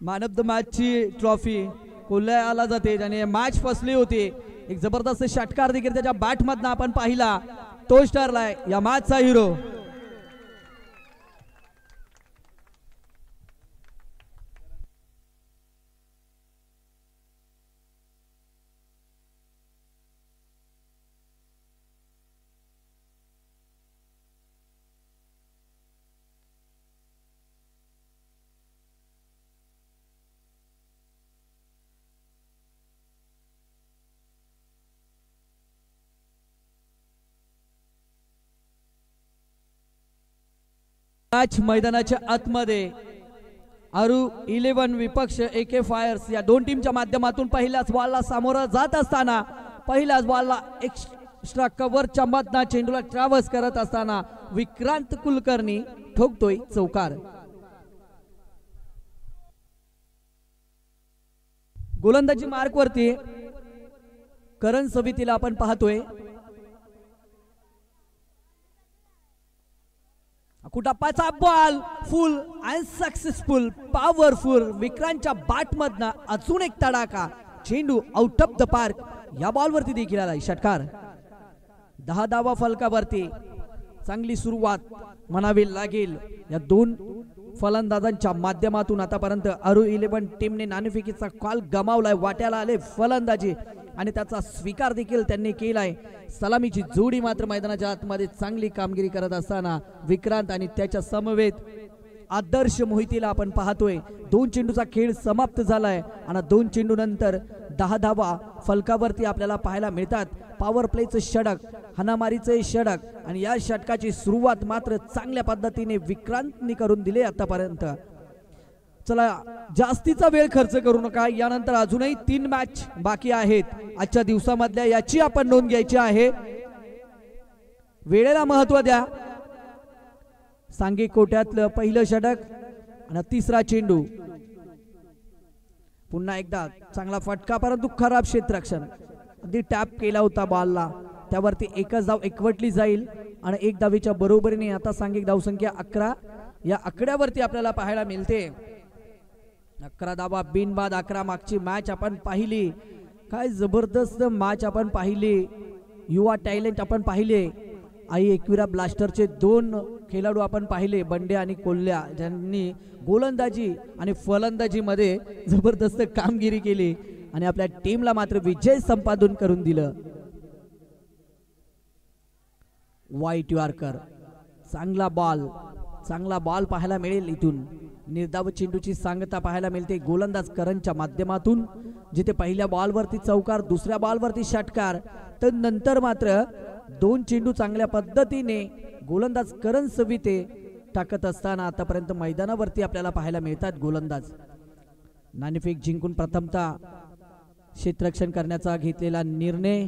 Man of the मॅचची trophy कोल्ह्याला जाते ज्याने match फसली होती. एक जबरदस्त षटकार देखील त्याच्या बॅटमधनं आपण पाहिला. तोच ठरलाय या मॅचचा हिरो. मॅच मैदानाच्या आतमध्ये आरू 11 विपक्ष AK फायर्स या दोन टीमच्या माध्यमातून पहिल्याच बॉलला सामोरं जात असताना पहिल्याच बॉलला एक्स्ट्रा कव्हरच्या मधनं चेंडूला ट्रॅव्हर्स करत असताना विक्रांत कुलकर्णी ठोकतोय चौकार. गोलंदाजी मार्क वरती करण सवितीला आपण पाहतोय. कुटापाचा ball full and successful powerful विक्रांतच्या बॅटमधनं अजून एक तडाखा. चेंडू आउट ऑफ द पार्क. या बॉलवरती देखील आला षटकार. 10 धावा फलकावरती. चांगली सुरुवात म्हणावी लागेल या दोन फलंदाजांच्या माध्यमातून. आतापर्यंत आरू 11 टीमने नाणेफेकीचा कॉल गमावलाय. वाट्याला आले फलंदाजी आणि त्याचा स्वीकार देखील त्यांनी केलाय. सलामीची जोडी मात्र मैदानाच्या आतमध्ये चांगली कामगिरी करत असताना विक्रांत आणि त्याच्या समवेत आदर्श मोहितीला आपण पाहतोय. 2 चेंडूचा खेळ समाप्त झालाय आणि 2 चेंडू नंतर 10 धावा फलकावरती आपल्याला पाहायला मिळतात. पॉवर प्लेचं षटक, हाणामारीचे षटक आणि या षटकाची सुरुवात मात्र चांगल्या पद्धतीने विक्रांतनी करून दिली आतापर्यंत. चला जास्तीचा वेळ खर्च करू नका. यानंतर अजूनही 3 मॅच बाकी आहेत आजच्या दिवसामधल्या. याची आपण नोंद घ्यायची आहे. वेळेला महत्व द्या. सांघिक कोट्यातलं पहिलं षटक आणि 3रा चेंडू. पुन्हा एकदा चांगला फटका परंतु खराब क्षेत्ररक्षण. अगदी टॅप केला होता बॉलला. त्यावरती एकच धाव एकवटली जाईल आणि 1 धावेच्या बरोबरीने आता सांघिक धावसंख्या 11 या आकड्यावरती आपल्याला पाहायला मिळते. 11 धावा बिनबाद 11. मागची मॅच आपण पाहिली. काय जबरदस्त मॅच आपण पाहिली. युवा टॅलेंट आपण पाहिले. आई एकविरा ब्लास्टरचे 2 खेळाडू आपण पाहिले, बंडे आणि कोल्ह्या, ज्यांनी गोलंदाजी आणि फलंदाजी मध्ये जबरदस्त कामगिरी केली आणि आपल्या टीमला मात्र विजय संपादन करून दिलं. वाईट यॉर्कर. चांगला बॉल पाहायला मिळेल. इथून निर्धाव चेंडूची सांगता पाहायला मिळते गोलंदाज करणच्या माध्यमातून. जिथे पहिल्या बॉलवरती चौकार, दुसऱ्या बॉलवरती षटकार, तर नंतर मात्र 2 चेंडू चांगल्या पद्धतीने गोलंदाज करण सविते टाकत असताना आतापर्यंत मैदानावरती आपल्याला पाहायला मिळतात गोलंदाज. नाणेफेक जिंकून प्रथमतः क्षेत्ररक्षण करण्याचा घेतलेला निर्णय.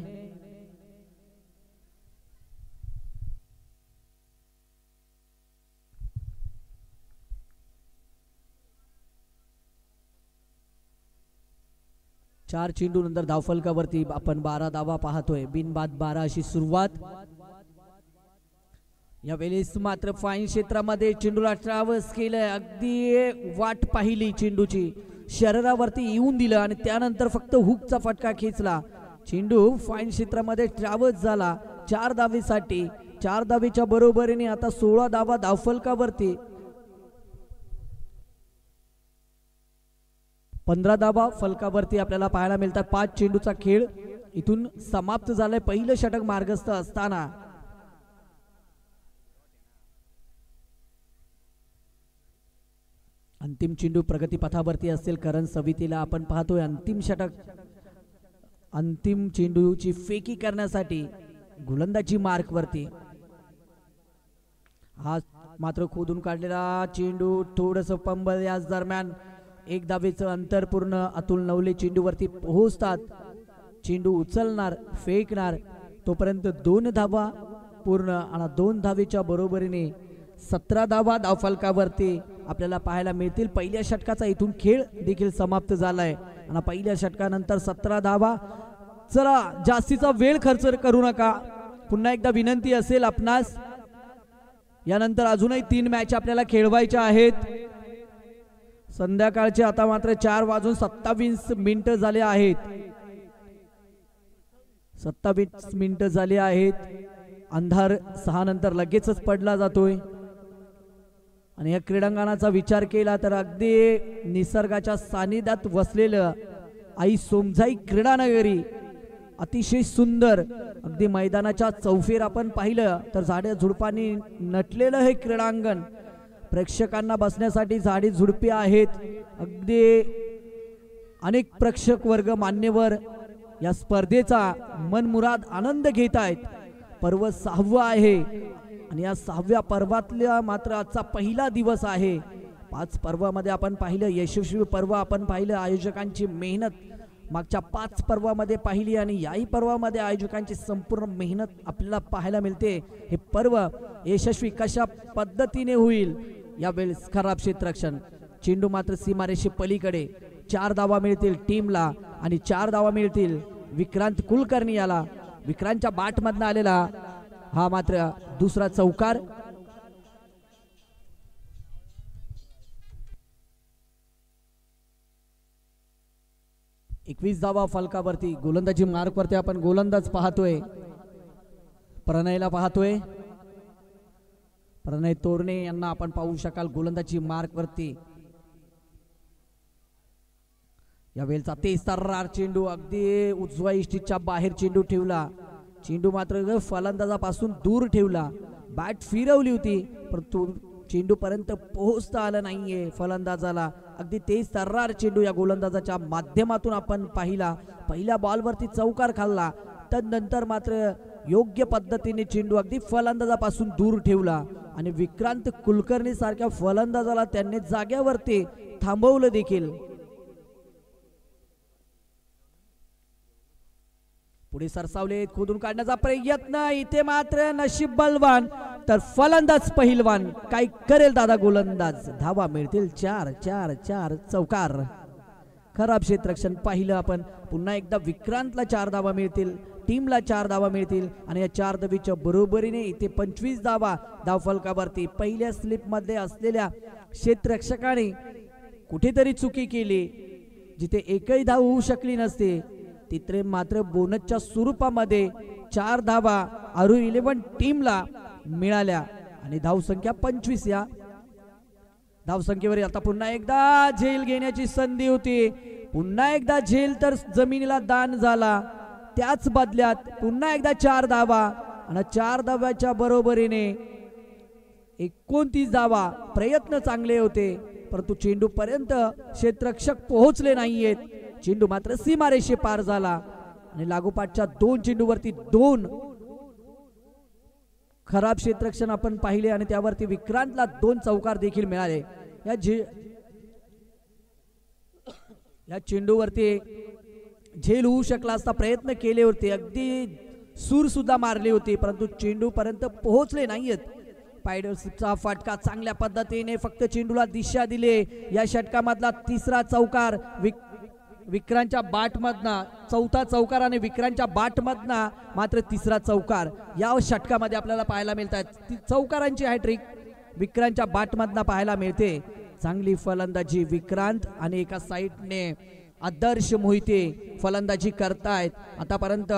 चार चेंडू नंतर धावफलकावरती आपण 12 धावा पाहतोय. बिनबाद 12 अशी सुरुवात. यावेळेस मात्र फाईन क्षेत्रामध्ये चेंडूला ट्रॅव्हर्स केलंय. अगदी वाट पाहिली चेंडूची, शरीरावरती येऊन दिलं आणि त्यानंतर फक्त हुकचा फटका खेचला. चेंडू फाईन क्षेत्रामध्ये ट्रॅव्हर्स झाला 4 धावेसाठी. 4 धावेच्या बरोबरीने आता 16 धावा धावफलकावरती. 15 धावा फलकावरती आपल्याला पाहायला मिळतात. 5 चेंडूचा खेळ इथून समाप्त झालाय. पहिलं षटक मार्गस्थ असताना अंतिम चेंडू प्रगतीपथावरती असेल. करण सवितीला आपण पाहतोय. अंतिम षटक, अंतिम चेंडूची फेकी करण्यासाठी गोलंदाजी मार्क वरती. हा मात्र खोदून काढलेला चेंडू थोडस पंबल. याच दरम्यान 1 धावेचं अंतर पूर्ण. अतुल नवले चेंडूवरती पोहोचतात. चेंडू उचलणार, फेकणार, तोपर्यंत 2 धावा पूर्ण आणि 2 धावेच्या बरोबरीने 17 धावा धावफलकावरती आपल्याला पाहायला मिळतील. पहिल्या षटकाचा इथून खेळ देखील समाप्त झालाय आणि पहिल्या षटकानंतर 17 धावा. चला जास्तीचा वेळ खर्च करू नका. पुन्हा एकदा विनंती असेल आपणास, यानंतर अजूनही 3 मॅच आपल्याला खेळवायच्या आहेत. संध्याकाळचे आता मात्र 4:27 झाले आहेत. 27 मिनिटं झाली आहेत. अंधार 6 नंतर लगेचच पडला जातोय आणि या क्रीडांगणाचा विचार केला तर अगदी निसर्गाच्या सानिध्यात वसलेलं आई सोमजाई क्रीडानगरी अतिशय सुंदर. अगदी मैदानाच्या चौफेर आपण पाहिलं तर झाडे झुडपांनी नटलेलं हे क्रीडांगण. प्रेक्षकांना बसण्यासाठी झाडी झुडपी आहेत. अगदी अनेक प्रेक्षक वर्ग मान्यवर या स्पर्धेचा मनमुराद आनंद घेत आहेत. पर्व 6वं आहे आणि या 6व्या पर्वातल्या मात्र आजचा पहिला दिवस आहे. 5 पर्वामध्ये आपण पाहिलं यशस्वी पर्व आपण पाहिलं, आयोजकांची मेहनत मागच्या 5 पर्वामध्ये पाहिली आणि याही पर्वामध्ये आयोजकांची संपूर्ण मेहनत आपल्याला पाहायला मिळते. हे पर्व यशस्वी कशा पद्धतीने होईल यावेळेस खराब क्षेत्ररक्षण. चेंडू मात्र सीमारेषे पलीकडे. 4 धावा मिळतील टीमला आणि 4 धावा मिळतील विक्रांत कुलकर्णी याला. विक्रांतच्या बाटमधनं आलेला हा मात्र दुसरा चौकार. एकवीस धावा फलकावरती. गोलंदाजी मार्कवरती आपण गोलंदाज पाहतोय, प्रणयला पाहतोय. प्रणय तोरणे यांना आपण पाहू शकाल गोलंदाजी मार्कवरती. या वेळचा तेज तर्रार चेंडू अगदी उजव्या इष्टीच्या बाहेर चेंडू ठेवला. चेंडू मात्र फलंदाजापासून दूर ठेवला. बॅट फिरवली होती परंतु चेंडू पर्यंत पोहोचता आलं नाहीये फलंदाजाला. अगदी तेज तर्रार चेंडू या गोलंदाजाच्या माध्यमातून आपण पाहिला. पहिल्या बॉलवरती चौकार खाल्ला, तदनंतर मात्र योग्य पद्धतीने चेंडू अगदी फलंदाजापासून दूर ठेवला आणि विक्रांत कुलकर्णी सारख्या फलंदाजाला त्यांनी जाग्यावरती थांबवलं देखील. पुढे सरसावले, खोदून काढण्याचा प्रयत्न. इथे मात्र नशीब बलवान तर फलंदाज पहिलवान. काय करेल दादा गोलंदाज. धावा मिळतील 4 चौकार. खराब क्षेत्ररक्षण पाहिलं आपण. पुन्हा एकदा विक्रांतला 4 धावा मिळतील, टीमला 4 धावा मिळतील आणि या 4 धावीच्या बरोबरीने इथे 25 धावा धावफलकावरती. पहिल्या स्लिप मध्ये असलेल्या क्षेत्ररक्षकाने कुठेतरी चुकी केली, जिथे एकही धाव होऊ शकली नसते तिथे मात्र बोनसच्या स्वरूपामध्ये 4 धावा आरू 11 टीमला मिळाल्या आणि धावसंख्या 25. या धावसंख्येवर आता पुन्हा एकदा झेल घेण्याची संधी होती. पुन्हा एकदा झेल तर जमिनीला दान झाला. त्याच बदल्यात पुन्हा एकदा 4 धावा आणि 4 धाव्याच्या बरोबरीने 29 धावा. प्रयत्न चांगले होते परंतु चेंडू पर्यंत क्षेत्ररक्षक पोहोचले नाहीयेत. चेंडू मात्र सीमारेषे पार झाला आणि लागोपाठच्या 2 चेंडूवरती 2 खराब क्षेत्ररक्षण आपण पाहिले आणि त्यावरती विक्रांतला 2 चौकार देखील मिळाले. या चेंडूवरती झेल होऊ शकला असता प्रयत्न केले होते, अगदी सूर सुद्धा मारली होती परंतु चेंडू पर्यंत पोहोचले नाहीयेत. पायडलचा फटका चांगल्या पद्धतीने फक्त चेंडूला दिशा दिले. या षटकामधला 3रा चौकार विक्रांतच्या बाटमधना, 4था चौकार आणि विक्रांतच्या बाटमधना मात्र 3रा चौकार या षटकामध्ये आपल्याला पाहायला मिळतात. चौकारांची हॅट्रिक विक्रांतच्या बाटमधना पाहायला मिळते. चांगली फलंदाजी विक्रांत आणि एका साईडने आदर्श मोहिते फलंदाजी करतायत. आतापर्यंत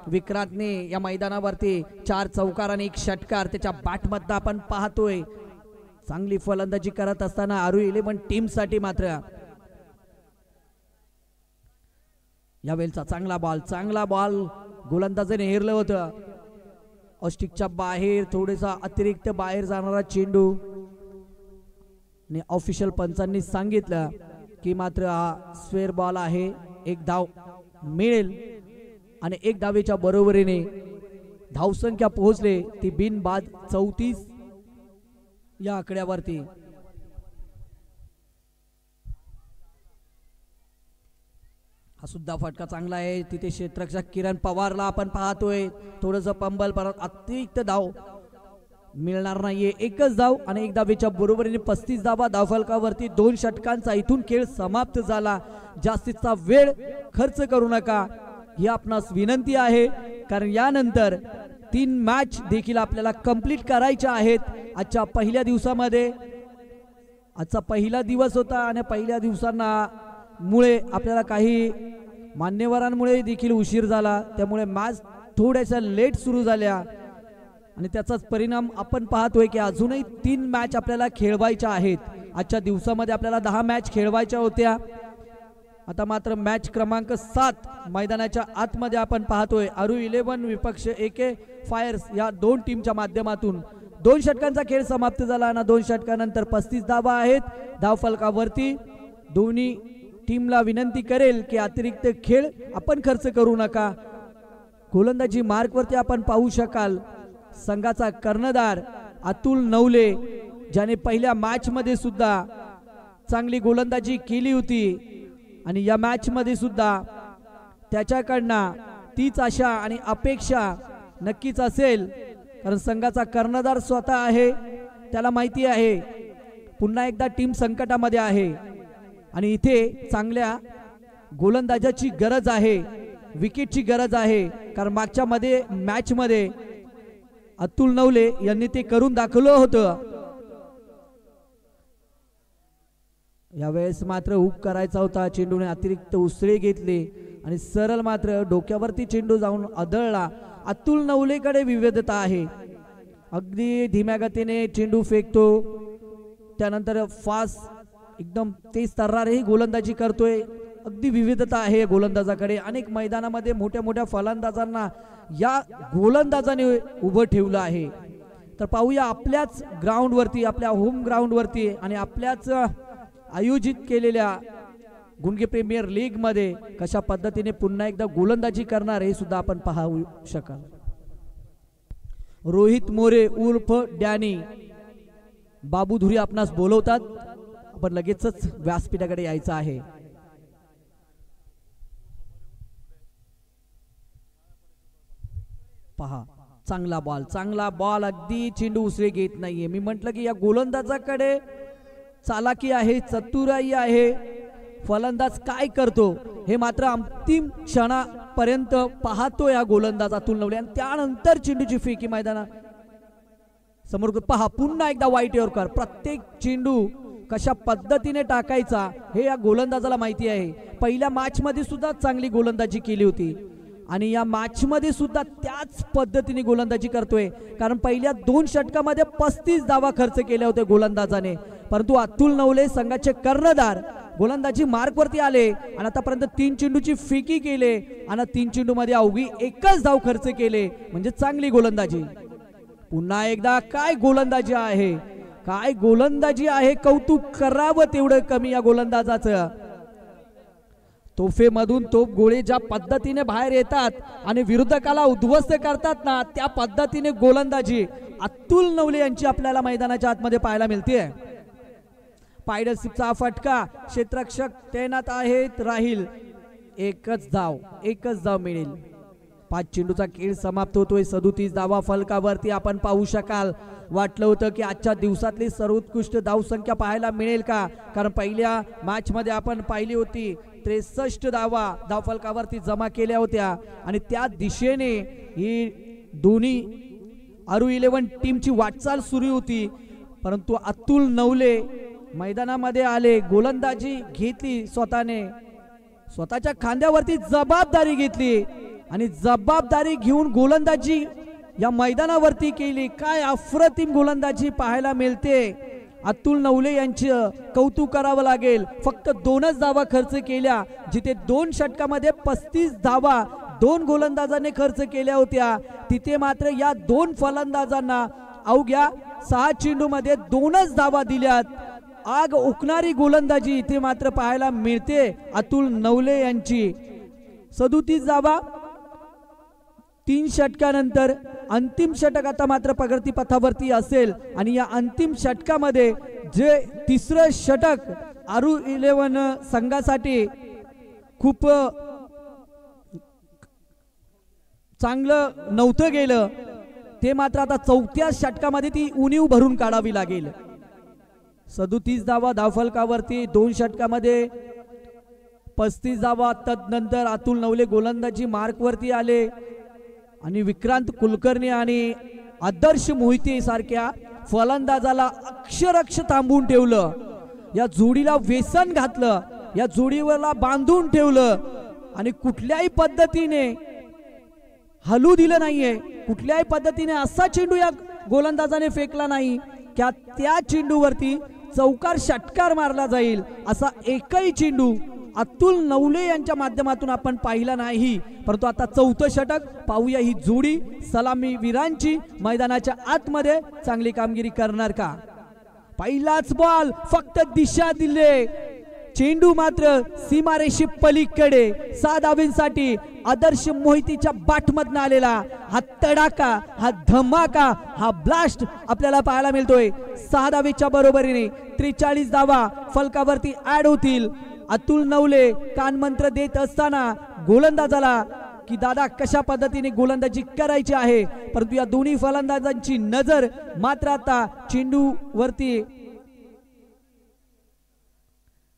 विक्रांतने या मैदानावरती 4 चौकार आणि 1 षटकार त्याच्या बॅटमधनं आपण पाहतोय. चांगली फलंदाजी करत असताना आरू 11 टीमसाठी मात्र यावेळचा चांगला बॉल गोलंदाजाने हेरलं होतं. ऑस्टिकच्या बाहेर थोडेसा अतिरिक्त बाहेर जाणारा चेंडू आणि ऑफिशियल पंचांनी सांगितलं की मात्र हा स्क्वेअर बॉल आहे, 1 धाव मिळेल आणि 1 धावेच्या बरोबरीने धावसंख्या पोहोचले ती बिनबाद 34 या आकड्यावरती. हा सुद्धा फटका चांगला आहे. तिथे क्षेत्ररक्षक किरण पवारला आपण पाहतोय. थोडस पंबल परत अतिरिक्त धाव मिळणार नाहीये. 1च धाव आणि 1 धावेच्या बरोबरीने 35 धावा धावफलकावरती. 2 षटकांचा इथून खेळ समाप्त झाला. जास्तीचा वेळ खर्च करू नका ही आपणास विनंती आहे, कारण यानंतर 3 मॅच देखील आपल्याला कंप्लीट करायच्या आहेत आजच्या पहिल्या दिवसामध्ये. आजचा पहिला दिवस होता आणि पहिल्या दिवसांना मुळे आपल्याला काही मान्यवरांमुळे देखील उशीर झाला, त्यामुळे मॅच थोड्याशा लेट सुरू झाल्या आणि त्याचाच परिणाम आपण पाहतोय की अजूनही 3 मॅच आपल्याला खेळवायच्या आहेत. आजच्या दिवसामध्ये आपल्याला 10 मॅच खेळवायच्या होत्या. आता मात्र मॅच क्रमांक 7 मैदानाच्या आतमध्ये आपण पाहतोय. आरू 11 विपक्ष AK फायर्स या 2 टीमच्या माध्यमातून 2 षटकांचा खेळ समाप्त झाला आणि 2 षटकानंतर 35 धावा आहेत धावफलकावरती. दोन्ही टीमला विनंती करेल की अतिरिक्त खेळ आपण खर्च करू नका. गोलंदाजी मार्कवरती आपण पाहू शकाल संघाचा कर्णधार अतुल नवले, ज्याने पहिल्या मॅच मध्ये सुद्धा चांगली गोलंदाजी केली होती आणि या मॅच मध्ये सुद्धा त्याच्याकडनं तीच आशा आणि अपेक्षा नक्कीच असेल, कारण संघाचा कर्णधार स्वतः आहे. त्याला माहिती आहे पुन्हा एकदा टीम संकटामध्ये आहे आणि इथे चांगल्या गोलंदाजाची गरज आहे, विकेटची गरज आहे. कारण मागच्या मॅच मध्ये अतुल नवले यांनी ते करून दाखवलं होतं. यावेळेस मात्र हुक करायचा होता, चेंडूने अतिरिक्त उसळे घेतले आणि सरळ मात्र डोक्यावरती चेंडू जाऊन आदळला. अतुल नवलेकडे विविधता आहे, अगदी धीम्या गतीने चेंडू फेकतो, त्यानंतर फास्ट एकदम तेज तर्रारही गोलंदाजी करतोय. अगदी विविधता आहे गोलंदाजाकडे. अनेक मैदानामध्ये मोठ्या मोठ्या फलंदाजांना या गोलंदाजाने उभं ठेवलं आहे. तर पाहूया आपल्याच ग्राउंडवरती, आपल्या होम ग्राउंडवरती आणि आपल्याच आयोजित केलेल्या गुणगे प्रीमियर लीग मध्ये कशा पद्धतीने पुन्हा एकदा गोलंदाजी करणार हे सुद्धा आपण पाहू शकाल. रोहित मोरे उर्फ डॅनी, बाबू धुरी आपणास बोलवतात. आपण लगेचच व्यासपीठाकडे यायचं आहे. पहा चांगला बॉल अगदी चेंडू उसरे घेत नाहीये. मी म्हटलं की या गोलंदाजाकडे चालाकी आहे, चतुराई आहे. फलंदाज काय करतो हे मात्र अंतिम क्षणापर्यंत पाहतो या गोलंदाज अतुल नवले आणि त्यानंतर चेंडूची फेकी मैदाना समोर. पहा पुन्हा एकदा वाईट यॉर्कर. प्रत्येक चेंडू कशा पद्धतीने टाकायचा हे या गोलंदाजाला माहिती आहे. पहिल्या मॅच मध्ये सुद्धा चांगली गोलंदाजी केली होती आणि या मॅच मध्ये सुद्धा त्याच पद्धतीने गोलंदाजी करतोय. कारण पहिल्या 2 षटकामध्ये 35 धावा खर्च केल्या होत्या गोलंदाजाने, परंतु अतुल नवले संघाचे कर्णधार गोलंदाजी मार्कवरती आले आणि आतापर्यंत 3 चेंडूची फेकी केले आणि 3 चेंडू मध्ये अवघी 1च धाव खर्च केले, म्हणजे चांगली गोलंदाजी. पुन्हा एकदा काय गोलंदाजी आहे, काय गोलंदाजी आहे. कौतुक करावं तेवढं कमी या गोलंदाजाचं. तोफेमधून तोफ गोळे ज्या पद्धतीने बाहेर येतात आणि विरोधकाला उद्ध्वस्त करतात ना, त्या पद्धतीने गोलंदाजी अतुल नवले यांची आपल्याला मैदानाच्या आतमध्ये पाहायला मिळते. पायडलशिपचा फटका, क्षेत्ररक्षक तैनात आहेत, राहील. एकच धाव मिळेल. 5 चेंडूचा खेळ समाप्त होतोय. 37 धावा फलकावरती आपण पाहू शकाल. वाटलं होतं की आजच्या दिवसातली सर्वोत्कृष्ट धावसंख्या पाहायला मिळेल का, कारण पहिल्या मॅच मध्ये आपण पाहिली होती 63 धावा धावफलकावरती जमा केल्या होत्या आणि त्या दिशेने ही दोन्ही आरू 11 टीमची वाटचाल सुरू होती. परंतु अतुल नवले मैदानामध्ये आले, गोलंदाजी घेतली, स्वतःच्या खांद्यावरती जबाबदारी घेतली आणि जबाबदारी घेऊन गोलंदाजी या मैदानावरती केली. काय अप्रतिम गोलंदाजी पाहायला मिळते. अतुल नवले यांचं कौतुक करावं लागेल. फक्त 2च धावा खर्च केल्या, जिथे 2 षटकामध्ये 35 धावा 2 गोलंदाजांनी खर्च केल्या होत्या, तिथे मात्र या 2 फलंदाजांना अवघ्या 6 चेंडूमध्ये 2च धावा दिल्यात. आग उकणारी गोलंदाजी इथे मात्र पाहायला मिळते अतुल नवले यांची. 37 धावा 3 षटकानंतर अंतिम षटक आता मात्र प्रगती पथावरती असेल आणि या अंतिम षटकामध्ये जे 3रं षटक आरू 11 संघासाठी खूप चांगलं नव्हतं गेलं, ते मात्र आता 4थ्या षटकामध्ये ती उणीव भरून काढावी लागेल. 37 धावा धावफलकावरती 2 षटकामध्ये 35 धावा. तदनंतर अतुल नवले गोलंदाजी मार्कवरती आले आणि विक्रांत कुलकर्णी आणि आदर्श मोहिते सारख्या फलंदाजाला अक्षरशः थांबवून ठेवलं. या जोडीला व्यसन घातलं, या जोडीवरला बांधून ठेवलं आणि कुठल्याही पद्धतीने हलू दिलं नाहीये. कुठल्याही पद्धतीने असा चेंडू या गोलंदाजाने फेकला नाही की त्या चेंडूवरती चौकार षटकार मारला जाईल. असा एकही चेंडू अतुल नवले यांच्या माध्यमातून आपण पाहिला नाही. परंतु आता चौथं षटक पाहूया, ही जोडी सलामी वीरांची मैदानाच्या आतमध्ये चांगली कामगिरी करणार का. पहिलाच बॉल, फक्त दिशा दिले, चेंडू मात्र सीमारेषे पलीकडे. 6 धावींसाठी आदर्श मोहितीच्या बाटमधनं आलेला हा तडाका, हा धमाका, हा ब्लास्ट आपल्याला पाहायला मिळतोय. 6 धावीच्या बरोबरीने 43 धावा फलकावरती ऍड होतील. अतुल नवले कानमंत्र देत असताना गोलंदाजाला की दादा कशा पद्धतीने गोलंदाजी करायची आहे. परंतु या दोन्ही फलंदाजांची नजर मात्र आता चेंडू वरती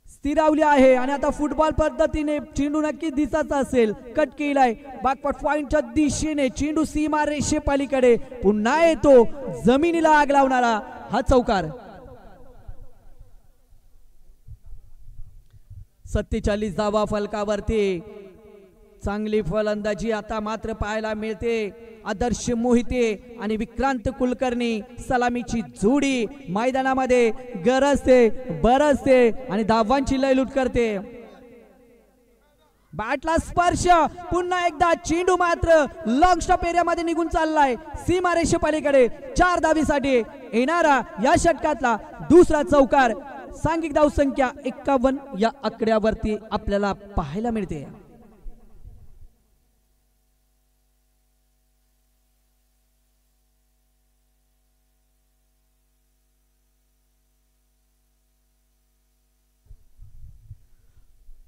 स्थिरावली आहे आणि आता फुटबॉल पद्धतीने चेंडू नक्की दिसत असेल. कट केलाय बॅकवर्ड पॉइंटच्या दिशेने, चेंडू सीमा रेषे पलीकडे पुन्हा येतो, जमिनीला आग लावणारा हा चौकार. 47 धावा फलकावरती. चांगली फलंदाजी आता मात्र पाहायला मिळते. आदर्श मोहिते आणि विक्रांत कुलकर्णी सलामीची जोडी मैदानामध्ये गरजते, बरसते आणि धावांची लयलूट करते. बॅटला स्पर्श, पुन्हा एकदा चेंडू मात्र लॉंग स्टॉप एरियामध्ये निघून चाललाय सीमारेषे पलीकडे. 4 धावीसाठी येणारा या षटकातला दुसरा चौकार. सांघिक धाव संख्या 51 या आकड्यावरती आपल्याला पाहायला मिळते.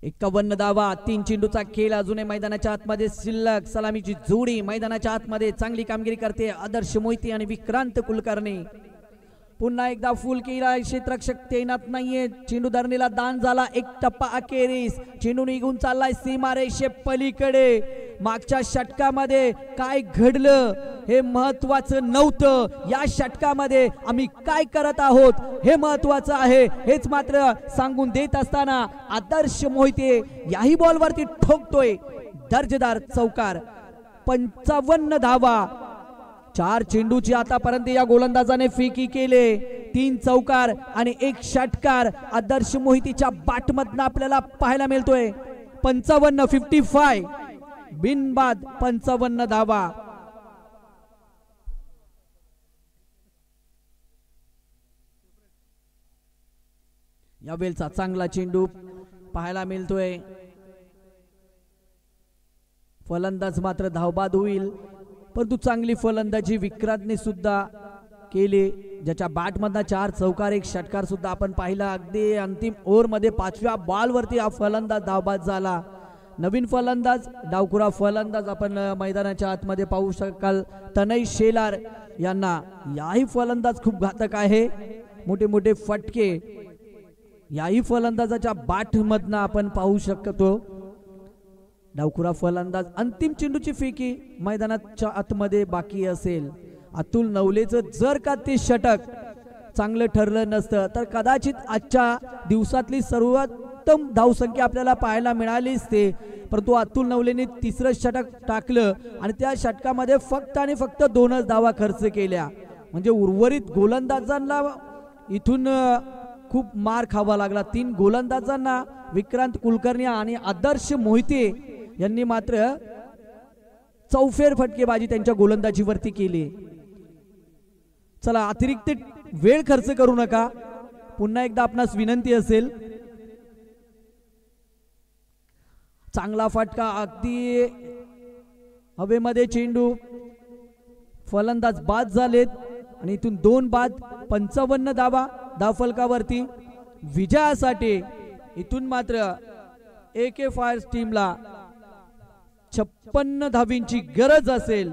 एकावन्न धावा, 3 चेंडूचा खेळ अजूनही मैदानाच्या आतमध्ये शिल्लक. सलामीची जोडी मैदानाच्या आतमध्ये चांगली कामगिरी करते. आदर्श मोहिते आणि विक्रांत कुलकर्णी. पुन्हा एकदा फुल केला, क्षेत्ररक्षक तैनात नाहीये. चेंडू धरणीला दान झाला, एक टप्पा अखेरीस. चेंडू निघून चाललाय सीमारेषे पलीकडे. मागच्या षटकामध्ये काय घडलं हे महत्वाचं नव्हतं, या षटकामध्ये आम्ही काय करत आहोत हे महत्वाचं आहे, हेच मात्र सांगून देत असताना आदर्श मोहिते याही बॉलवरती ठोकतोय दर्जेदार चौकार. 55 धावा. 4 चेंडूची आतापर्यंत या गोलंदाजाने फेकी केले. 3 चौकार आणि 1 षटकार आदर्श मोहितीच्या बाटमधनं आपल्याला पाहायला मिळतोय. 55 बिनबाद 55 धावा. यावेळचा चांगला चेंडू पाहायला मिळतोय. फलंदाज मात्र धावबाद होईल, परंतु चांगली फलंदाजी विक्रांतने सुद्धा केली, ज्याच्या बॅटमधनं 4 चौकार 1 षटकार सुद्धा आपण पाहिला. अगदी अंतिम ओव्हर मध्ये 5व्या बॉलवरती हा फलंदाज धावबाद झाला. नवीन फलंदाज, डावखुरा फलंदाज आपण मैदानाच्या आतमध्ये पाहू शकाल तनय शेलार यांना. याही फलंदाज खूप घातक आहे, मोठे मोठे फटके याही फलंदाजाच्या बॅटमधनं आपण पाहू शकतो. डावखुरा फलंदाज. अंतिम चेंडूची फेकी मैदानाच्या आतमध्ये बाकी असेल. अतुल नवलेचं जर का ते षटक चांगलं ठरलं नसतं तर कदाचित आजच्या दिवसातली सर्वोत्तम धावसंख्या आपल्याला पाहायला मिळालीच ते. परंतु अतुल नवलेने 3रं षटक टाकलं आणि त्या षटकामध्ये फक्त आणि फक्त 2च धावा खर्च केल्या. म्हणजे उर्वरित गोलंदाजांना इथून खूप मार खावा लागला. 3 गोलंदाजांना विक्रांत कुलकर्णी आणि आदर्श मोहिते यांनी मात्र चौफेर फटकेबाजी त्यांच्या गोलंदाजीवरती केली. चला, अतिरिक्त वेळ खर्च करू नका, पुन्हा एकदा आपणास विनंती असेल. चांगला फटका, अगदी हवेमध्ये चेंडू, फलंदाज बाद झालेत आणि इथून 2 बाद. 55 धावा धावफलकावरती विजयासाठी. इथून मात्र AK फायर टीमला 56 धावींची गरज असेल.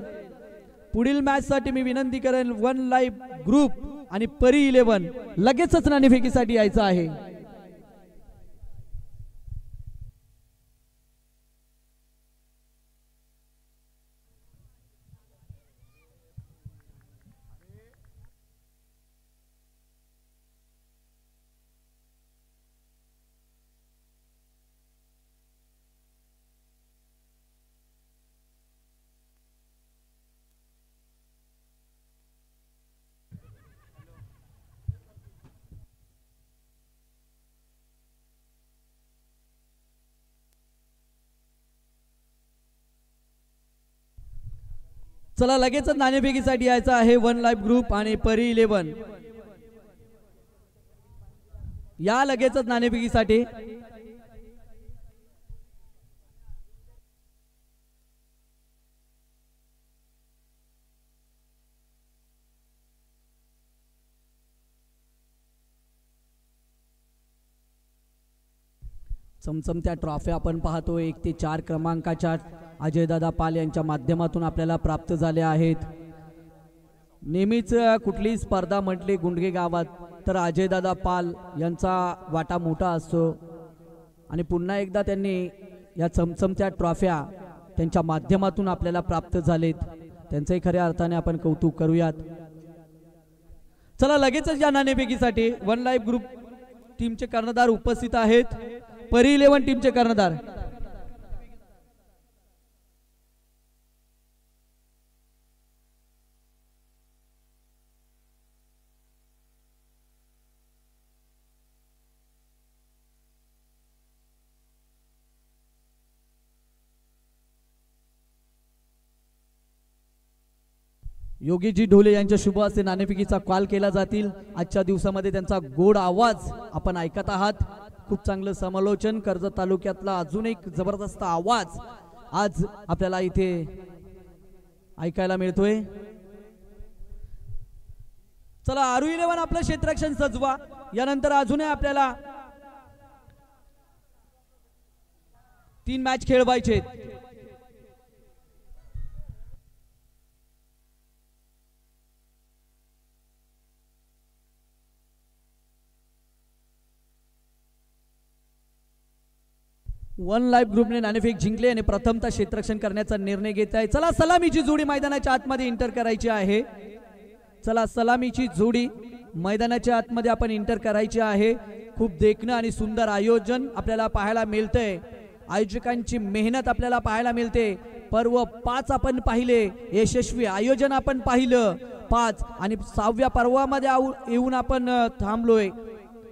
पुढील मॅच साठी मी विनंती करेन, वन लाईव्ह ग्रुप आणि परी 11 लगेचच नाणेफेकीसाठी यायचं आहे. चला लगेचच नाणेफेकीसाठी यायचं आहे वन लाईफ ग्रुप आणि परी 11 या लगेचच नाणेफेकीसाठी. चमचमत्या ट्रॉफी आपण पाहतो 1 ते 4 क्रमांकाच्या अजयदादा पाल यांच्या माध्यमातून आपल्याला प्राप्त झाल्या आहेत. नेहमीच कुठलीही स्पर्धा म्हटली गुंडगे गावात तर अजयदादा पाल यांचा वाटा मोठा असतो आणि पुन्हा एकदा त्यांनी या चमचमत्या ट्रॉफ्या त्यांच्या माध्यमातून आपल्याला प्राप्त झालेत. त्यांचंही खऱ्या अर्थाने आपण कौतुक करूयात. चला लगेचच या नाणेफेकीसाठी वन लाईफ ग्रुप टीमचे कर्णधार उपस्थित आहेत. परी 11 टीमचे कर्णधार योगीजी ढोले यांच्या शुभ हस्ते नाणेफेकीचा कॉल केला जातील. आजच्या दिवसामध्ये त्यांचा गोड आवाज आपण ऐकत आहात. खूप चांगलं समालोचन. कर्जत तालुक्यातला अजून एक जबरदस्त आवाज आज आपल्याला इथे ऐकायला मिळतोय. चला आरू 11 आपलं क्षेत्ररक्षण सजवा. यानंतर अजूनही आपल्याला 3 मॅच खेळवायचे. वन लाईफ ग्रुपने नाणेफेक जिंकले आणि प्रथमतः क्षेत्ररक्षण करण्याचा निर्णय घेत आहे. चला सलामीची जोडी मैदानाच्या आतमध्ये इंटर करायची आहे. चला सलामीची जोडी मैदानाच्या आतमध्ये आपण इंटर करायची आहे. खूप देखणं आणि सुंदर आयोजन आपल्याला पाहायला मिळतंय. आयोजकांची मेहनत आपल्याला पाहायला मिळते. पर्व 5 आपण पाहिले, यशस्वी आयोजन आपण पाहिलं 5 आणि 6व्या पर्वामध्ये येऊन आपण थांबलोय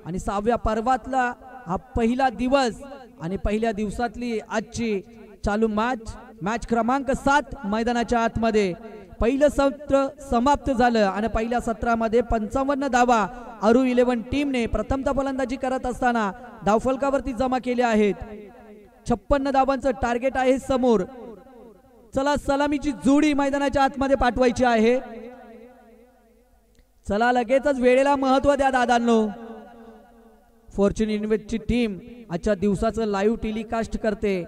आणि 6व्या पर्वातला हा पहिला दिवस आणि पहिल्या दिवसातली आजची चालू मॅच क्रमांक 7 मैदानाच्या आतमध्ये पहिलं सत्र समाप्त झालं आणि पहिल्या सत्रामध्ये 55 धावा आरू 11 टीमने प्रथमतः फलंदाजी करत असताना धावफलकावरती जमा केले आहेत. 56 धावांचं टार्गेट आहे समोर. चला सलामीची जोडी मैदानाच्या आतमध्ये पाठवायची आहे. चला लगेचच वेळेला महत्व द्या दादांनो. फॉर्च्यून इन्व्हेस्टची टीम आजच्या दिवसाचं लाईव्ह टेलिकास्ट करते.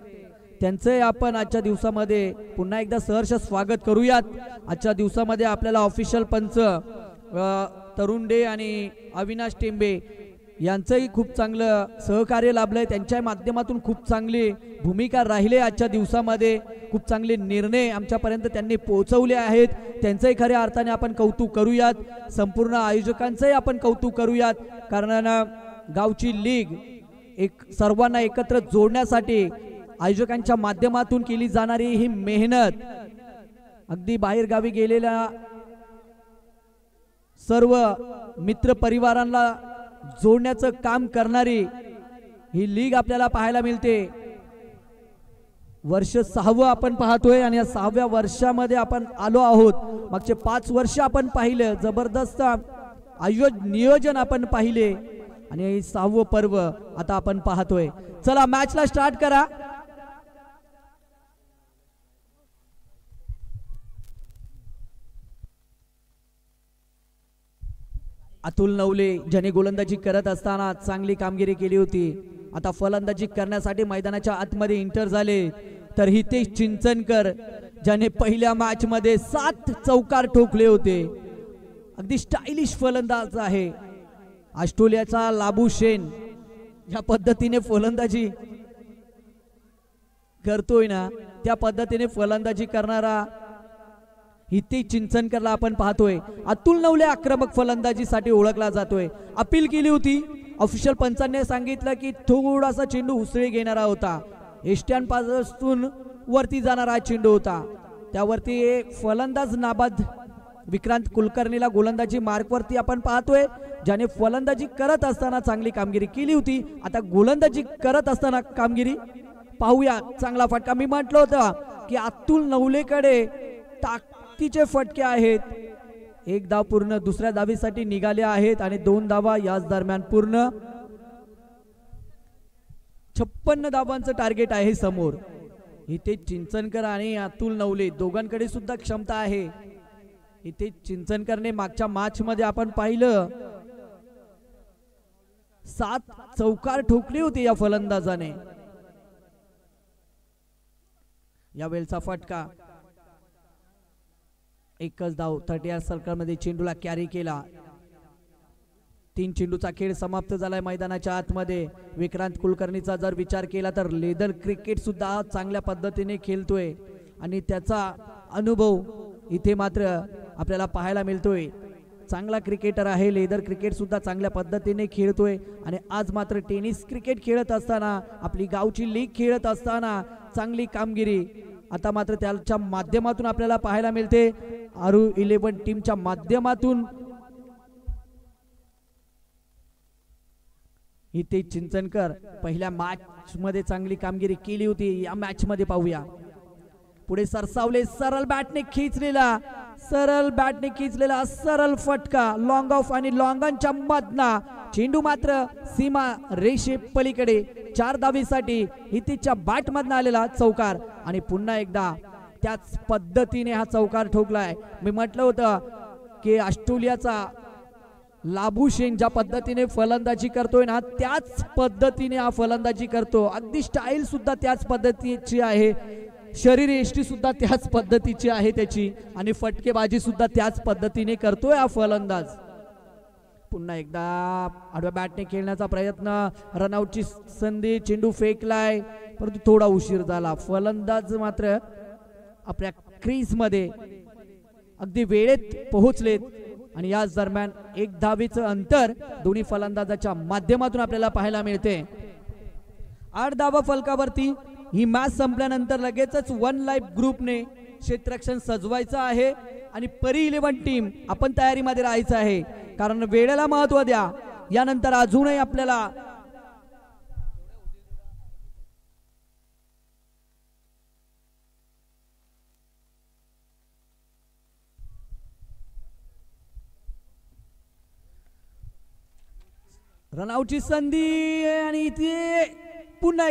त्यांचे आपण आजच्या दिवसामध्ये पुन्हा एकदा सहर्ष स्वागत करूयात. आजच्या दिवसामध्ये आपल्याला ऑफिशियल पंच तरुण डे आणि अविनाश टेंबे यांचंही खूप चांगलं सहकार्य लाभलंय. त्यांच्या माध्यमातून खूप चांगली भूमिका राहिले. आजच्या दिवसामध्ये खूप चांगले निर्णय आमच्यापर्यंत त्यांनी पोहोचवले आहेत. त्यांचंही खऱ्या अर्थाने आपण कौतुक करूयात. संपूर्ण आयोजकांचंही आपण कौतुक करूयात. कारण गावची लीग सर्वांना एकत्र जोडण्यासाठी आयोजकांच्या माध्यमातून केली जाणारी ही मेहनत, अगदी बाहेर गावी गेलेल्या सर्व मित्र परिवारांना जोडण्याचं काम करणारी ही लीग आपल्याला पाहायला मिळते. वर्ष 6वं आपण पाहतोय आणि या 6व्या वर्षामध्ये आपण आलो आहोत. मागचे 5 वर्ष आपण पाहिलं, जबरदस्त नियोजन आपण पाहिले आणि 6वं पर्व आता आपण पाहतोय. चला मॅचला स्टार्ट करा. अतुल नवले ज्याने गोलंदाजी करत असताना चांगली कामगिरी केली होती, आता फलंदाजी करण्यासाठी मैदानाच्या आतमध्ये इंटर झाले. तर हितेश चिंचनकर ज्याने पहिल्या मॅच मध्ये 7 चौकार ठोकले होते, अगदी स्टाइलिश फलंदाज आहे. ऑस्ट्रेलियाचा लाबू शेन ज्या पद्धतीने फलंदाजी करतोय ना, त्या पद्धतीने फलंदाजी करणारा हितेश चिंचनकरला आपण पाहतोय. अतुल नवले आक्रमक फलंदाजीसाठी ओळखला जातोय. अपील केली होती, ऑफिशियल पंचांनी सांगितलं की थोडासा चेंडू उसळी घेणारा होता, एस्टॅन पासून वरती जाणारा चेंडू होता. त्यावरती फलंदाज नाबाद विक्रांत कुलकर्णीला गोलंदाजी मार्कवरती आपण पाहतोय, ज्याने फलंदाजी करत असताना चांगली कामगिरी केली होती. आता गोलंदाजी करत असताना कामगिरी पाहूया. चांगला फटका. मी म्हटलं होतं की अतुल नवलेकडे सक्तीचे फटके आहेत. एक धाव पूर्ण दुसऱ्या धावीसाठी निघाले आहेत आणि 2 धावा याच दरम्यान पूर्ण. 56 धावांचं टार्गेट आहे समोर. इथे चिंचनकर आणि अतुल नवले दोघांकडे सुद्धा क्षमता आहे. इथे चिंचनकरने मागच्या मॅच मध्ये आपण पाहिलं 7 चौकार ठोकले होते या फलंदाजाने. या वेळचा फटका. एकच धाव 30 सर्कल मध्ये चेंडूला कॅरी केला. 3 चेंडूचा खेळ समाप्त झालाय मैदानाच्या आतमध्ये. विक्रांत कुलकर्णीचा जर विचार केला तर लेदर क्रिकेट सुद्धा चांगल्या पद्धतीने खेळतोय आणि त्याचा अनुभव इथे मात्र आपल्याला पाहायला मिळतोय. चांगला क्रिकेटर आहे. लेदर क्रिकेट सुद्धा चांगल्या पद्धतीने खेळतोय आणि आज मात्र टेनिस क्रिकेट खेळत असताना आपली गावची लीग खेळत असताना चांगली कामगिरी आता मात्र त्याच्या माध्यमातून आपल्याला पाहायला मिळते. आरू 11 टीमच्या माध्यमातून इथे चिंचनकर पहिल्या मॅच मध्ये चांगली कामगिरी केली होती. या मॅच मध्ये पाहूया. पुढे सरसावले. सरळ बॅटने खिचलेला सरळ फटका लॉंग ऑफ आणि लॉंगांच्या मधना चेंडू मात्र सीमा रेषे पलीकडे 4 धावीसाठी हितीच्या बॅट मधनं आलेला चौकार आणि पुन्हा एकदा त्याच पद्धतीने हा चौकार ठोकलाय. मी म्हटलं होतं की ऑस्ट्रेलियाचा लाबुशेन ज्या पद्धतीने फलंदाजी करतोय ना त्याच पद्धतीने हा फलंदाजी करतो. अगदी स्टाईल सुद्धा त्याच पद्धतीची आहे. शरीर यष्टी सुद्धा त्याच पद्धतीची आहे त्याची आणि फटकेबाजी सुद्धा त्याच पद्धतीने करतोय हा फलंदाज. पुन्हा एकदा आडव्या बॅटने खेळण्याचा प्रयत्न. रनआउटची संधी. चेंडू फेकलाय परंतु थोडा उशीर झाला. फलंदाज मात्र आपल्या क्रीज मध्ये अगदी वेळेत पोहोचलेत आणि याच दरम्यान 1 धावेचं अंतर दोन्ही फलंदाजाच्या माध्यमातून आपल्याला पाहायला मिळते. 8 धावा फलकावरती. ही मॅच संपल्यानंतर लगेचच वन लाईफ ग्रुपने क्षेत्ररक्षण सजवायचं आहे आणि परी 11 टीम आपण तयारीमध्ये राहायचं आहे कारण वेळेला महत्व द्या. यानंतर अजूनही आपल्याला रनआउटची संधी आणि इथे पुन्हा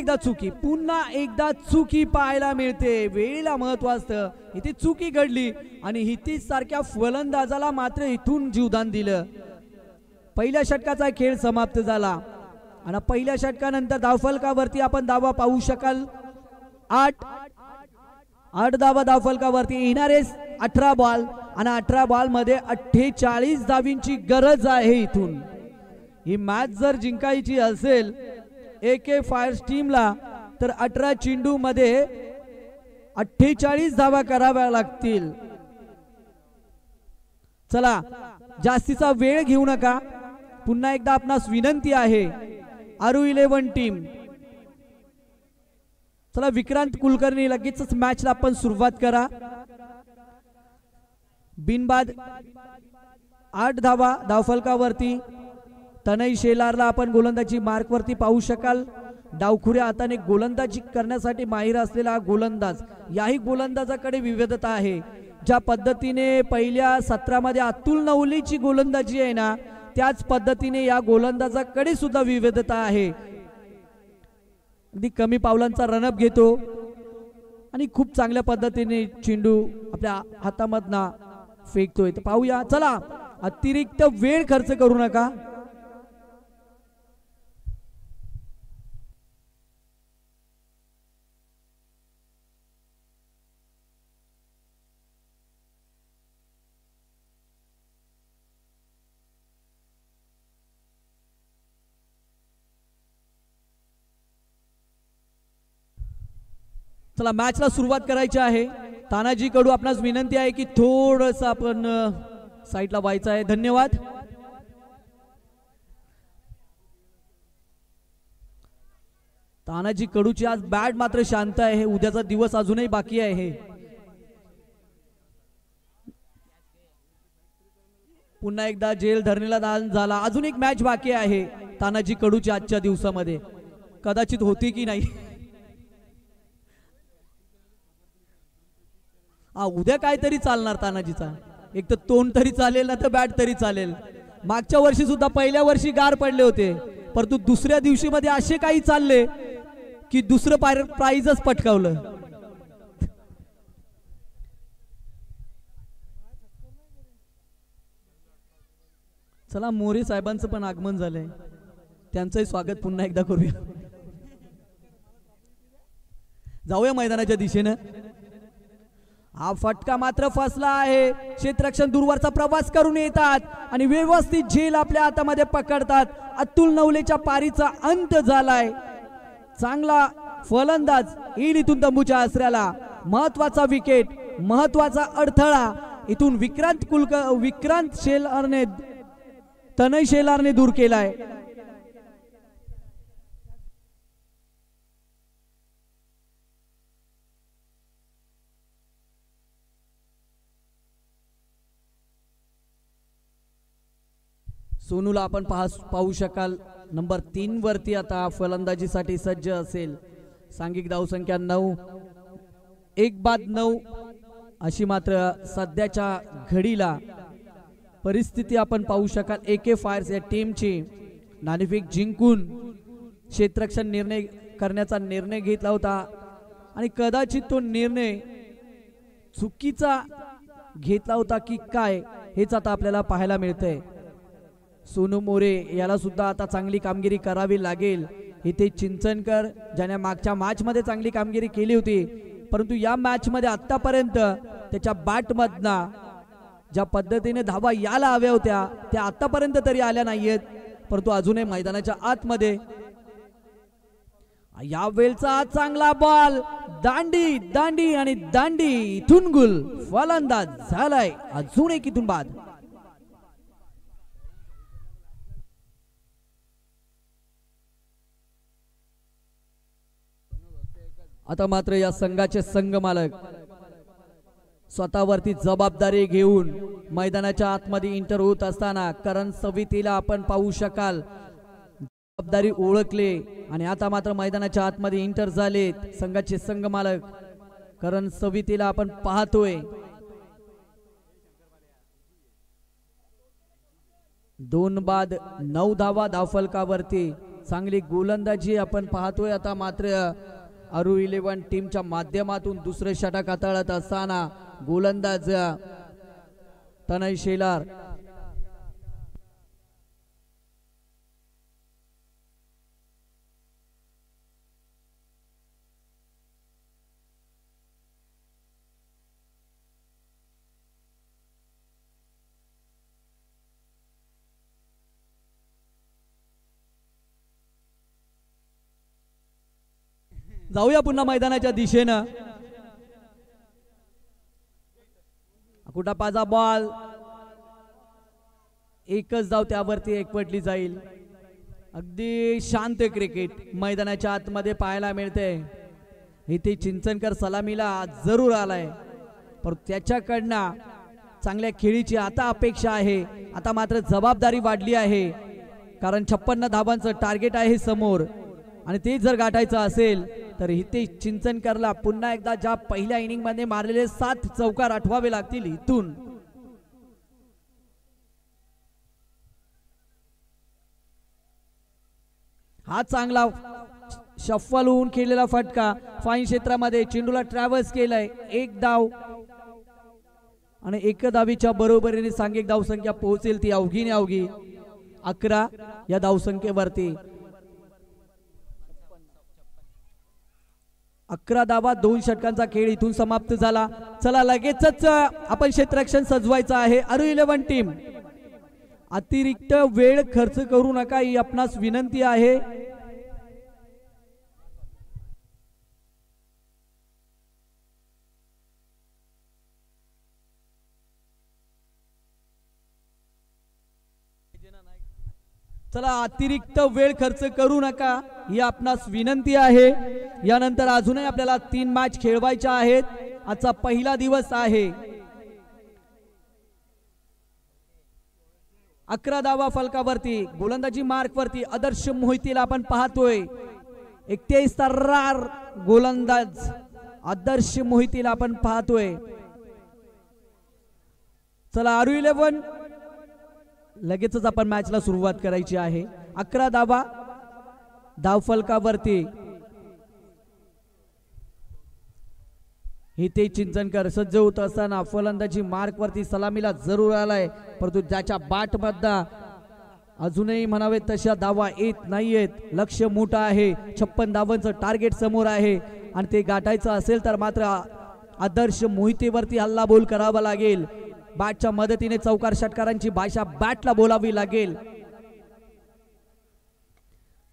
एकदा चुकी पाहायला मिळते. वेळेला महत्व असतं. इथे चुकी घडली आणि हितीश सारख्या फलंदाजाला मात्र इथून जीवदान दिलं. पहिल्या षटकाचा खेळ समाप्त झाला आणि पहिल्या षटकानंतर धावफलकावरती आपण धावा पाहू शकाल. 8 धावा धावफलकावरती. येणारे 18 बॉल आणि 18 बॉल मध्ये 48 धावींची गरज आहे. इथून ही मॅच जर जिंकायची असेल AK फायर टीमला तर 18 चेंडू मध्ये 48 धावा कराव्या लागतील. चला जास्तीचा वेळ घेऊ नका. पुन्हा एकदा आपणास विनंती आहे आरू 11 टीम. चला विक्रांत कुलकर्णी लगेचच मॅचला आपण सुरुवात करा. बिनबाद 8 धावा धावफलकावरती. तनय शेलारला आपण गोलंदाजी मार्क वरती पाहू शकाल. डावखुऱ्या हाताने गोलंदाजी करण्यासाठी माहिर असलेला गोलंदाज. याही गोलंदाजाकडे विविधता आहे. ज्या पद्धतीने पहिल्या सत्रामध्ये अतुल नवलेची गोलंदाजी आहे ना त्याच पद्धतीने या गोलंदाजाकडे सुद्धा विविधता आहे. अगदी कमी पावलांचा रनअप घेतो आणि खूप चांगल्या पद्धतीने चेंडू आपल्या हातामधना फेकतोय. तर पाहूया. चला अतिरिक्त वेळ खर्च करू नका. चला मॅचला सुरुवात करायची आहे. तानाजी कडू आपणास विनंती आहे की थोडंसं आपण साईडला व्हायचं आहे. धन्यवाद. तानाजी कडूची आज बॅट मात्र शांत आहे. उद्याचा दिवस अजूनही बाकी आहे. पुन्हा एकदा जेल धरणीला दान झाला. अजून एक मॅच बाकी आहे तानाजी कडूची आजच्या दिवसामध्ये. कदाचित होती की नाही. उद्या काहीतरी चालणार तानाजीचा, एक तर तोंड तरी चालेल ना तर बॅट तरी चालेल. मागच्या वर्षी सुद्धा पहिल्या वर्षी गार पडले होते, परंतु दुसऱ्या दिवशी मध्ये असे काही चालले की दुसरं प्राइजच पटकावलं. चला मोरे साहेबांचं पण आगमन झालंय, त्यांचंही स्वागत पुन्हा एकदा करूया. जाऊया मैदानाच्या दिशेनं. हा फटका मात्र फसला आहे. क्षेत्ररक्षण दूरवरचा प्रवास करून येतात आणि व्यवस्थित झेल आपल्या हातामध्ये पकडतात. अतुल नवलेच्या पारीचा अंत झालाय. चांगला फलंदाज येईल इथून तंबूच्या आसऱ्याला. महत्वाचा विकेट, महत्वाचा अडथळा इथून विक्रांत शेलारने, तनय शेलारने दूर केलाय. सोनूला आपण पाहू शकाल नंबर 3 वरती आता फलंदाजीसाठी सज्ज असेल. सांघिक धावसंख्या 9, 1-9 अशी मात्र सध्याच्या घडीला परिस्थिती आपण पाहू शकाल. AK फायर्स या टीमची नाणेफेक जिंकून क्षेत्ररक्षण निर्णय करण्याचा निर्णय घेतला होता आणि कदाचित तो निर्णय चुकीचा घेतला होता की काय हेच आता आपल्याला पाहायला मिळतंय. सोनू मोरे याला सुद्धा आता चांगली कामगिरी करावी लागेल. इथे चिंचनकर ज्याने मागच्या मॅच मध्ये चांगली कामगिरी केली होती, परंतु या मॅच मध्ये आतापर्यंत त्याच्या बॅट मधना ज्या पद्धतीने धावा यायला हव्या होत्या त्या आतापर्यंत तरी आल्या नाहीयेत. परंतु अजूनही मैदानाच्या आतमध्ये या वेळचा चांगला बॉल, दांडी दांडी आणि दांडी, इथून गुल. फलंदाज झालाय अजून एक इथून बाद. आता मात्र या संघाचे संघ मालक स्वतःवरती जबाबदारी घेऊन मैदानाच्या आतमध्ये इंटर होत असताना करण सवितीला आपण पाहू शकाल. जबाबदारी ओळखले आणि आता मात्र मैदानाच्या आतमध्ये इंटर झालेत संघाचे संघ मालक करण सवितीला आपण पाहतोय. 2 बाद 9 धावा धावफलकावरती. चांगली गोलंदाजी आपण पाहतोय. आता मात्र आरू 11 टीमच्या माध्यमातून दुसरे षटक हाताळत असताना गोलंदाज तनय शेलार. जाऊया पुन्हा मैदानाच्या दिशेनं. कुटापाचा बॉल, एकच धाव त्यावरती एकवटली जाईल. अगदी शांत क्रिकेट मैदानाच्या आतमध्ये पाहायला मिळते. इथे चिंचनकर सलामीला जरूर आलाय, पण त्याच्याकडनं चांगल्या खेळीची आता अपेक्षा आहे. आता मात्र जबाबदारी वाढली आहे, कारण 56 धावांचं टार्गेट आहे समोर आणि ते जर गाठायचं असेल तर इथे चिंचनकरला पुन्हा एकदा ज्या पहिल्या इनिंग मध्ये मारलेले 7 चौकार आठवावे लागतील. इथून हा चांगला शफल होऊन खेळलेला फटका फाईन क्षेत्रामध्ये चेंडूला ट्रॅव्हल्स केलाय. 1 धाव आणि 1 धावीच्या बरोबरीने सांघिक धावसंख्या पोहोचेल ती अवघी अवघी 11 या धावसंख्येवरती. 11 धावा 2 षटकांचा खेळ इथून समाप्त झाला. चला लगेचच आपण क्षेत्ररक्षण सजवायचं आहे. आरू 11 टीम अतिरिक्त वेळ खर्च करू नका ही आपणास विनंती आहे. चला अतिरिक्त वेळ खर्च करू नका ही आपणास विनंती आहे. यानंतर अजूनही आपल्याला 3 मॅच खेळवायच्या आहेत. आजचा पहिला दिवस आहे. 11 धावा फलकावरती गोलंदाजी मार्क वरती आदर्श मोहितीला आपण पाहतोय. 31 तर्रार गोलंदाज आदर्श मोहितीला आपण पाहतोय. चला आरू 11 लगेचच आपण मॅचला सुरुवात करायची आहे. 11 धावा धावफलकावरती. हितेश चिंचनकर सज्ज होत असताना फलंदाजी मार्क वरती सलामीला जरूर आलाय, परंतु ज्याच्या बाट मधला अजूनही म्हणावे तशा धावा येत नाहीयेत. लक्ष मोठं आहे, 56 धावांचं टार्गेट समोर आहे आणि ते गाठायचं असेल तर मात्र आदर्श मोहितेवरती हल्ला बोल करावा लागेल. बॅटच्या मदतीने चौकार षटकारांची भाषा बॅटला बोलावी लागेल.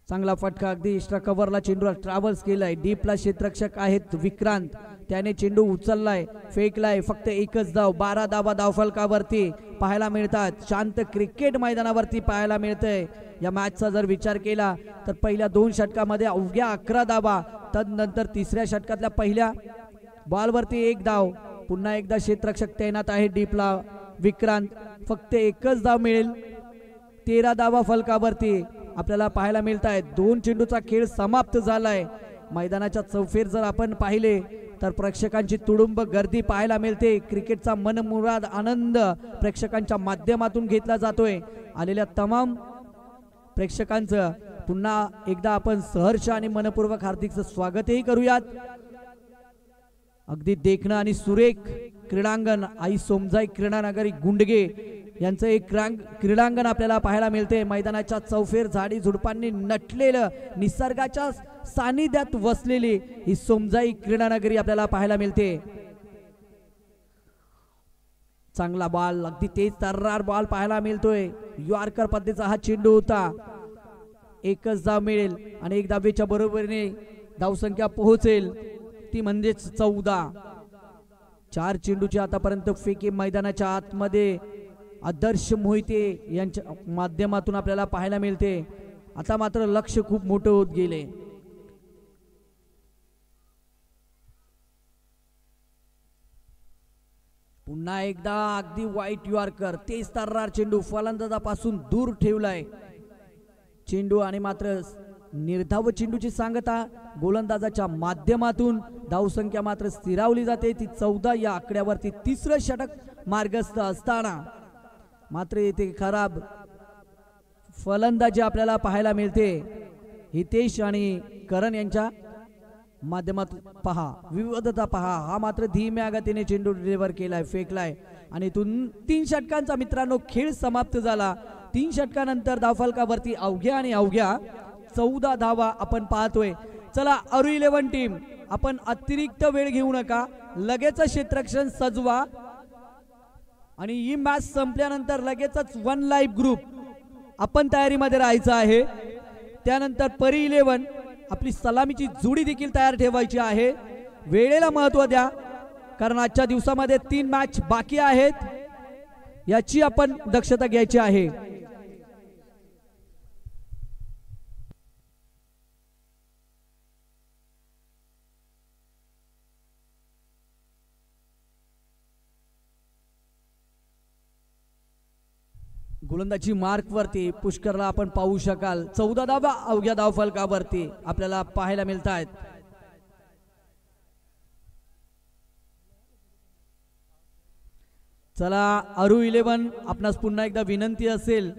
चांगला फटका, अगदी एक्स्ट्रा कव्हरला चेंडूला ट्रॅव्हल्स केलाय. डीपला क्षेत्ररक्षक आहेत विक्रांत, त्याने चेंडू उचललाय, फेकलाय. फक्त एकच धाव, 12 धावा धावफलकावरती पाहायला मिळतात. शांत क्रिकेट मैदानावरती पाहायला मिळतंय. या मॅचचा जर विचार केला तर पहिल्या 2 षटकामध्ये अवघ्या 11 धावा, तदनंतर तिसऱ्या षटकातल्या पहिल्या बॉलवरती 1 धाव. पुन्हा एकदा क्षेत्ररक्षक तैनात आहे डीपला विक्रांत, फक्त एकच धाव मिळेल. 13 धावा फलकावरती आपल्याला पाहायला मिळत आहेत. 2 चेंडूचा खेळ समाप्त झालाय. मैदानाच्या चौफेर जर आपण पाहिले तर प्रेक्षकांची तुडुंब गर्दी पाहायला मिळते. क्रिकेटचा मनमुराद आनंद प्रेक्षकांच्या माध्यमातून घेतला जातोय. आलेल्या तमाम प्रेक्षकांचं पुन्हा एकदा आपण सहर्ष आणि मनपूर्वक हार्दिक स्वागतही करूयात. अगदी देखणं आणि सुरेख क्रीडांगण आई सोमजाई क्रीडानगरी गुंडगे यांचं एक क्रीडांगण आपल्याला पाहायला मिळते. मैदानाच्या चौफेर झाडी झुडपांनी नटलेलं, निसर्गाच्या सानिध्यात वसलेली ही सोमजाई क्रीडानगरी आपल्याला पाहायला मिळते. चांगला बॉल, अगदी तेज तर्रार बॉल पाहायला मिळतोय. यॉर्कर पद्धतीचा हा चेंडू होता. एकच धाव मिळेल आणि 1 धावेच्या बरोबरीने धावसंख्या पोहोचेल, ती म्हणजेच 14. 4 चेंडूची आतापर्यंत फेकी मैदानाच्या आतमध्ये आदर्श मोहिते यांच्या माध्यमातून आपल्याला पाहायला मिळते. आता मात्र लक्ष खूप मोठं होत गेले. पुन्हा एकदा अगदी वाईट यॉर्कर, तेज तर्रार चेंडू फलंदाजापासून दूर ठेवलाय चेंडू आणि मात्र निर्धाव चेंडूची सांगता गोलंदाजाच्या माध्यमातून धावसंख्या मात्र स्थिरावली जाते. ती 14 या आकड्यावरती तिसरं षटक मार्गस्थ असताना मात्र येथे खराब फलंदाजी आपल्याला पाहायला मिळते. हितेश आणि करण यांच्या माध्यमातून पहा, विविधता पहा. हा मात्र धीम्या गतीने चेंडू डिलिव्हर केलाय, फेकलाय आणि इथून 3 षटकांचा मित्रांनो खेळ समाप्त झाला. 3 षटकानंतर धावफलकावरती अवघ्या आणि अवघ्या 14 धावा आपण पाहतोय. चला आरू 11 टीम, आपण अतिरिक्त वेळ घेऊ नका, लगेच क्षेत्ररक्षण सजवा आणि ही मॅच संपल्यानंतर लगेचच 1 लाईव्ह ग्रुप आपण तयारीमध्ये राहायचं आहे. त्यानंतर परी 11 आपली सलामीची जोडी देखील तयार ठेवायची आहे. वेळेला महत्त्व द्या, कारण आजच्या दिवसामध्ये 3 मॅच बाकी आहेत, याची आपण दक्षता घ्यायची आहे. गोलंदाजी मार्क वरती पुष्करला आपण पाहू शकाल. 14 धावा अवघ्या धावफलकावरती आपल्याला पाहायला मिळत आहेत. चला आरू 11 आपणास पुन्हा एकदा विनंती असेल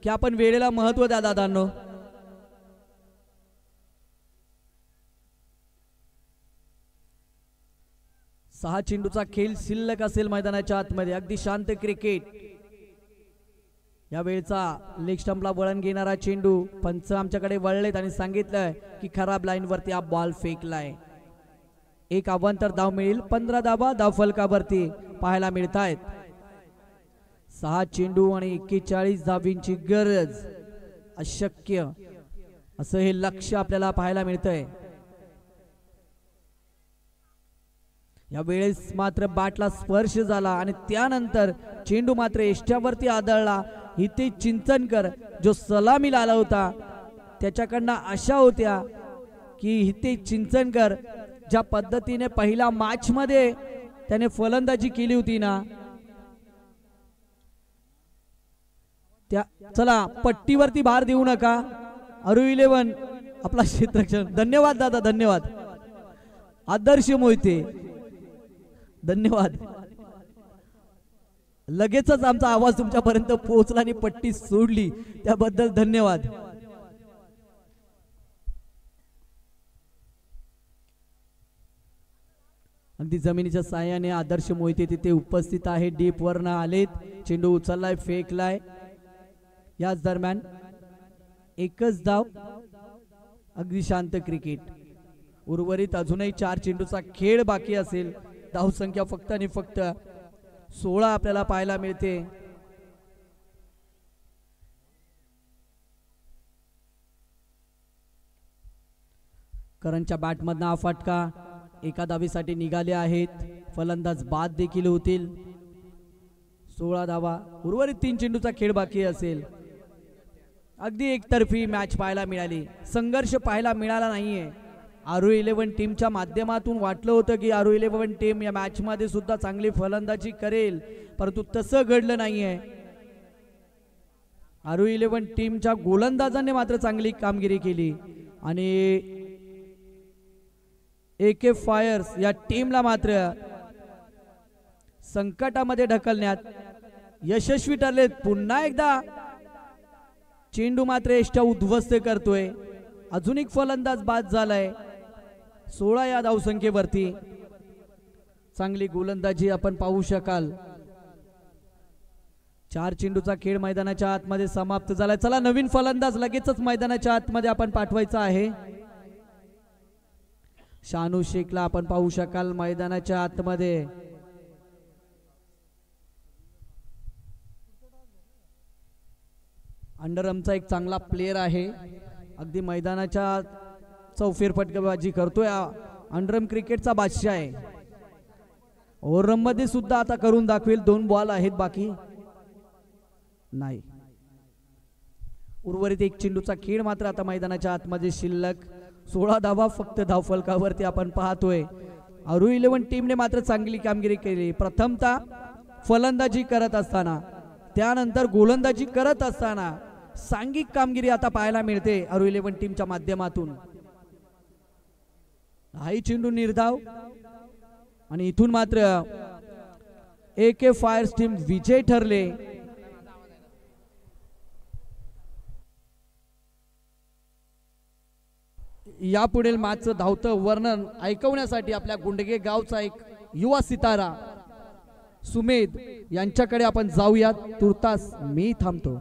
की आपण वेळेला महत्त्व द्या दादांनो. सहा चेंडूचा खेळ शिल्लक असेल मैदानाच्या आतमध्ये. अगदी शांत क्रिकेट. या वेळचा लेग स्टंपला वळण घेणारा चेंडू पंच आमच्याकडे वळलेत आणि सांगितलंय की खराब लाईन वरती हा बॉल फेकलाय. एक अवांतर धाव मिळेल. 15 धावा धावफलकावरती पाहायला मिळत आहेत. 6 चेंडू आणि 41 धावींची गरज. अशक्य असं हे लक्ष्य आपल्याला पाहायला मिळतंय. या वेळेस मात्र बॅटला स्पर्श झाला आणि त्यानंतर चेंडू मात्र एष्ट्यावरती आदळला. हितेश चिंचनकर जो सलामीला आला होता त्याच्याकडनं आशा होत्या की हितेश चिंचनकर ज्या पद्धतीने पहिल्या मॅच मध्ये त्याने फलंदाजी केली होती ना, त्या चला पट्टीवरती भार देऊ नका. आरू 11 आपला क्षेत्ररक्षण. धन्यवाद दादा, धन्यवाद. आदर्श मोहिते धन्यवाद. लगेचच आमचा आवाज तुमच्यापर्यंत पोहोचला आणि पट्टी सोडली त्याबद्दल धन्यवाद. अगदी जमिनीच्या साह्याने आदर्श मोहिते तिथे उपस्थित आहे. डीप वरनं आलेत. चेंडू उचललाय, फेकलाय. याच दरम्यान एकच धाव. अगदी शांत क्रिकेट. उर्वरित अजूनही 4 चेंडूचा खेळ बाकी असेल. धावसंख्या फक्त आणि फक्त 16 आपल्याला पाहायला मिळते. करणच्या बॅटमधनं हा फटका. एका धावेसाठी निघाले आहेत. फलंदाज बाद देखील होतील. 16 धावा. उर्वरित 3 चेंडूचा खेळ बाकी असेल. अगदी एकतर्फी मॅच पाहायला मिळाली. संघर्ष पाहायला मिळाला नाहीये. RO11 टीमच्या माध्यमातून वाटलं होतं की RO11 टीम या मॅच मध्ये सुद्धा चांगली फलंदाजी करेल, परंतु तसं घडलं नाहीये. RO11 टीमच्या गोलंदाजांनी मात्र चांगली कामगिरी केली आणि AK फायर्स या टीमला मात्र संकटामध्ये ढकलण्यात यशस्वी ठरले. पुन्हा एकदा चेंडू मात्र एष्ट्या उद्ध्वस्त करतोय. अजून एक फलंदाज बाद झालाय. 16 या धावसंख्येवरती. चांगली गोलंदाजी आपण पाहू शकाल. 4 चेंडूचा खेळ मैदानाच्या आतमध्ये समाप्त झालाय. चला नवीन फलंदाज लगेचच मैदानाच्या आतमध्ये आपण पाठवायचा आहे. शानू शेखला आपण पाहू शकाल मैदानाच्या आतमध्ये. अंडरआर्मचा एक चांगला प्लेयर आहे. अगदी मैदानाच्या चौफेर फटकेबाजी करतोय. अंडरआर्म क्रिकेटचा बादशाह आहे. ओव्हरआर्म मध्ये सुद्धा आता करून दाखवेल. 2 बॉल आहेत बाकी. नाही. उर्वरित 1 चेंडूचा खेळ मात्र आता मैदानाच्या आतमध्ये शिल्लक. 16 धावा फक्त धावफलकावरती आपण पाहतोय. RO11 टीमने मात्र चांगली कामगिरी केली. प्रथमतः फलंदाजी करत असताना, त्यानंतर गोलंदाजी करत असताना सांघिक कामगिरी आता पाहायला मिळते RO11 टीमच्या माध्यमातून. हाही चेंडू निर्धाव आणि इथून मात्र AK फायर्स टीम विजय ठरले. यापुढील मॅचचं धावतं वर्णन ऐकवण्यासाठी आपल्या गुंडगे गावचा एक युवा सितारा सुमेध यांच्याकडे आपण जाऊयात. तुर्तास मी थांबतो.